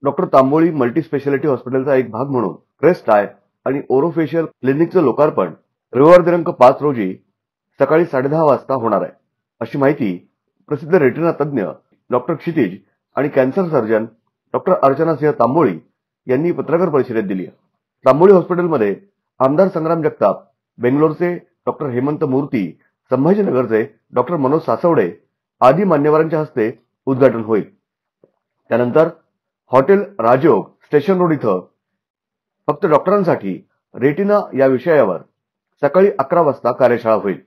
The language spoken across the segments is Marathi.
डॉक्टर तांबोळी मल्टी स्पेशालिटी हॉस्पिटलचा एक भाग म्हणून क्रेस्ट आय आणि ओरोफेशियल क्लिनिकचं लोकार्पण रविवार दिनांक 5 रोजी सकाळी 10:30 वाजता होणार आहे, अशी माहिती प्रसिद्ध रेटिना तज्ज्ञ डॉक्टर क्षितिज आणि cancer surgeon doctor Archana Singh Tamboli यांनी पत्रकार परिषदेत दिली. तांबोळी हॉस्पिटलमध्ये आमदार संग्राम जगताप, बेंगलोरचे डॉक्टर हेमंत मूर्ती, संभाजीनगरचे डॉक्टर मनोज सासवडे आदी मान्यवरांच्या हस्ते उद्घाटन होईल. त्यानंतर हॉटेल राजयोग स्टेशन रोड इथं फक्त डॉक्टरांसाठी रेटिना या विषयावर सकाळी 11 वाजता कार्यशाळा होईल.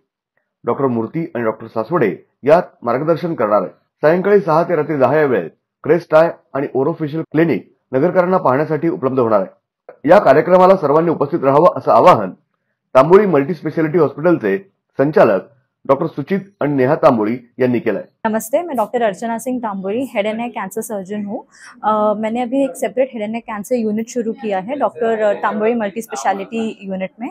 डॉक्टर मूर्ती आणि डॉक्टर सासवडे यात मार्गदर्शन करणार आहे. सायंकाळी 6 ते रात्री 10 या वेळेत क्रेस्ट आय आणि ओरोफेशियल क्लिनिक नगरकरांना पाहण्यासाठी उपलब्ध होणार आहे. या कार्यक्रमाला सर्वांनी उपस्थित राहावं असं आवाहन तांबोळी मल्टी स्पेशलिटी हॉस्पिटलचे संचालक डॉक्टर सुचित और नेहा तांबोळी यांनी केला है. नमस्ते, मैं doctor Archana Singh Tamboli head and neck cancer surgeon हूँ। मैंने अभी एक separate head and neck cancer unit शुरू किया है doctor Tamboli multi speciality unit में।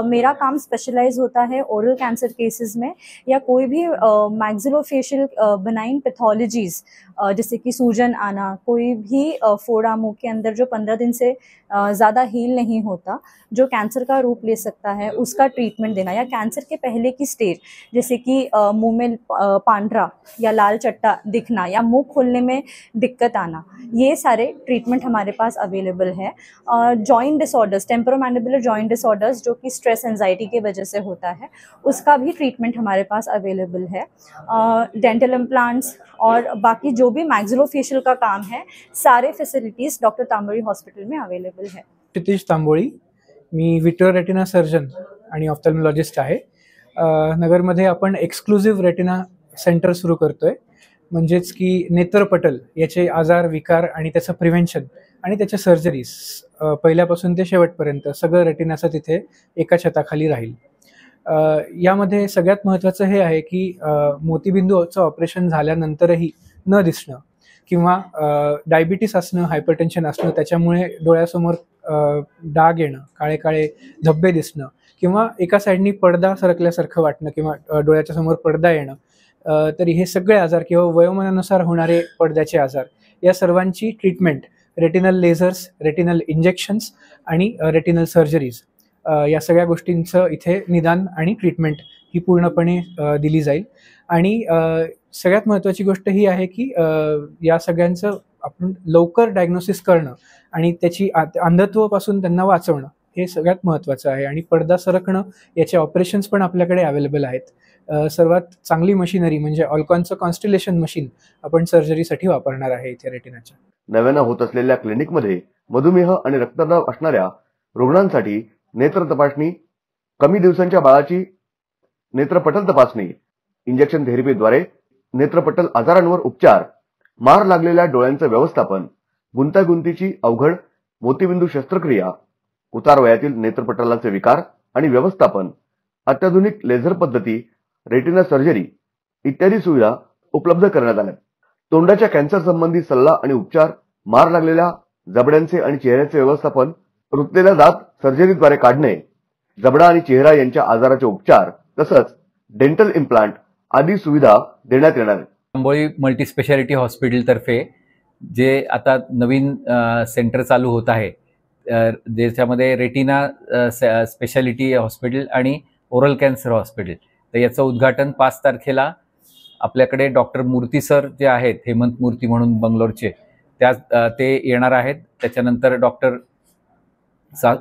मेरा काम स्पेशलाइज होता है ओरल कैंसर केसेस में या कोई भी मैक्सिलोफेशियल बेनाइन पैथोलॉजीज जैसे कि सूजन आना, कोई भी फोड़ा मुंह के अंदर जो 15 दिन से ज़्यादा हील नहीं होता, जो कैंसर का रूप ले सकता है, उसका ट्रीटमेंट देना, या कैंसर के पहले की स्टेज जैसे कि मुंह में पांड्रा या लाल चट्टा दिखना या मुंह खोलने में दिक्कत आना, ये सारे ट्रीटमेंट हमारे पास अवेलेबल है। Joint disorders, temporomandibular joint disorders जो कि स्ट्रेस एंजाइटी की वजह से होता है, उसका भी ट्रीटमेंट हमारे पास अवेलेबल है। डेंटल इम्प्लांट्स और बाकी जो भी मैक्सिलोफेशियल का काम है, सारे फैसिलिटीज़ डॉक्टर तांबोळी हॉस्पिटल में अवेलेबल है। क्षितिज तांबोळी, मी विट्रो रेटिना सर्जन आणि ऑफ्थॅल्मॉलॉजिस्ट आहे। नगरमध्ये आपण एक्सक्लुझिव्ह रेटिना सेंटर सुरू करतोय, म्हणजेच की नेत्रपटल याचे आजार, विकार आणि त्याचं प्रिव्हेन्शन आणि त्याच्या सर्जरीज पहिल्यापासून ते शेवटपर्यंत सगळं रेटिनाचं तिथे एका छताखाली राहील। यामध्ये सगळ्यात महत्त्वाचं हे आहे की मोतीबिंदूचं ऑपरेशन झाल्यानंतरही न दिसणं किंवा डायबिटीस असणं, हायपरटेन्शन असणं, त्याच्यामुळे डोळ्यासमोर डाग येणं, काळे काळे धब्बे दिसणं किंवा एका साईडनी पडदा सरकल्यासारखं वाटणं किंवा डोळ्याच्या समोर पडदा येणं, तरी हे सगळे आजार किंवा वयोमानानुसार होणारे पडद्याचे आजार, या सर्वांची treatment retinal lasers, retinal injections आणि रेटिनल सर्जरीज या सगळ्या गोष्टींचं इथे निदान आणि ट्रीटमेंट ही पूर्णपणे दिली जाईल। आणि सगळ्यात महत्त्वाची गोष्ट ही आहे की या सगळ्यांचं आपण लवकर डायग्नोसिस करणं आणि त्याची अंधत्वापासून त्यांना वाचवणं हे सगळ्यात महत्त्वाचं आहे। आणि पडदा सरकणं याचे ऑपरेशन्स पण आपल्याकडे अवेलेबल आहेत। सर्वात चांगली मशिनरी म्हणजे ऑल्कॉनचं कॉन्स्टिलेशन मशीन आपण सर्जरीसाठी वापरणार आहे इथे रेटिनाच्या। नव्यानं होत असलेल्या क्लिनिकमध्ये मधुमेह आणि रक्तदाब असणाऱ्या रुग्णांसाठी नेत्र तपासणी, कमी दिवसांच्या बाळाची नेत्रपटल तपासणी, इंजेक्शन थेरपीद्वारे नेत्रपटल आजारांवर उपचार, मार लागलेल्या डोळ्यांचं व्यवस्थापन, गुंतागुंतीची अवघड मोतीबिंदू शस्त्रक्रिया, उतार वयातील नेत्रपटलाचे विकार आणि व्यवस्थापन, अत्याधुनिक लेझर पद्धती, रेटिना सर्जरी इत्यादी सुविधा उपलब्ध करण्यात आल्या। तोंडाच्या कॅन्सर संबंधी सल्ला आणि उपचार, मार लागलेल्या जबड्यांचे आणि चेहऱ्याचे व्यवस्थापन, रुतलेला दात सर्जरीद्वारे काढणे, जबडा आणि चेहरा यांच्या आजाराचे उपचार तसंच डेंटल इम्प्लांट आदी सुविधा देण्यात येणार आहेत। तांबोळी मल्टी स्पेशालिटी हॉस्पिटल तर्फे जे आता नवीन सेंटर चालू होत आहे, ज्याच्यामध्ये रेटिना स्पेशालिटी हॉस्पिटल आणि ओरल कॅन्सर हॉस्पिटल, तर याचं उद्घाटन 5 तारखेला आपल्याकडे डॉक्टर मूर्ती सर जे आहेत, हेमंत मूर्ती म्हणून बंगलोरचे, ते येणार आहेत। त्याच्यानंतर डॉक्टर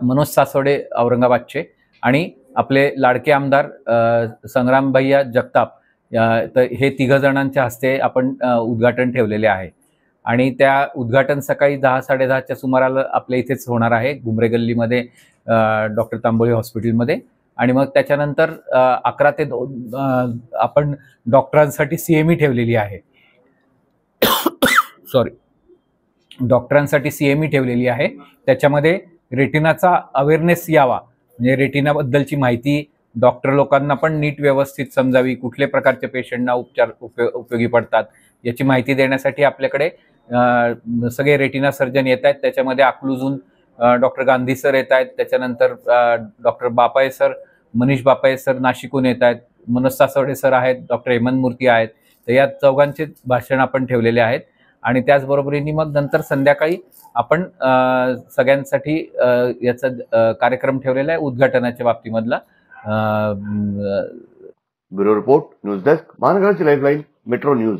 मनोज सासवडे औरंगाबादचे आणि आपले लाडके आमदार संग्राम भैया जगताप, तर हे 3 जणांच्या हस्ते आपण उद्घाटन ठेवलेले आहे। आणि त्या उद्घाटन सकाळी 10-10:30च्या सुमाराला आपल्या इथेच होणार आहे, घुमरे गल्लीमध्ये डॉक्टर तांबोळी हॉस्पिटलमध्ये। आणि मग त्याच्यानंतर 11 ते 2 आपण डॉक्टरांसाठी CME ठेवलेली आहे। डॉक्टरांसाठी CME ठेवलेली आहे। त्याच्यामध्ये रेटिनाचा अवेअरनेस यावा, म्हणजे रेटिनाबद्दलची माहिती डॉक्टर लोकांना पण नीट व्यवस्थित समजावी, कुठल्या प्रकारच्या पेशंटना उपचार उपयोगी पडतात याची माहिती देण्यासाठी आपल्याकडे सगळे रेटिना सर्जन येत आहेत। त्याच्यामध्ये अकलूजहून डॉक्टर गांधी सर येत आहेत, त्याच्यानंतर डॉक्टर बापाये सर, मनीष बापाये सर नाशिकहून येत आहेत, मनोज सासवडे सर आहेत, डॉक्टर हेमंत मूर्ती आहेत। तर या चौघांचे भाषण आपण ठेवलेले आहेत। आणि त्याचबरोबरीने मग नंतर संध्याकाळी आपण सगळ्यांसाठी याचा कार्यक्रम ठेवलेला आहे उद्घाटनाच्या बाबतीमधला. ब्युरो रिपोर्ट, न्यूज डेस्क, महानगराची लाईफलाईन, मेट्रो न्यूज.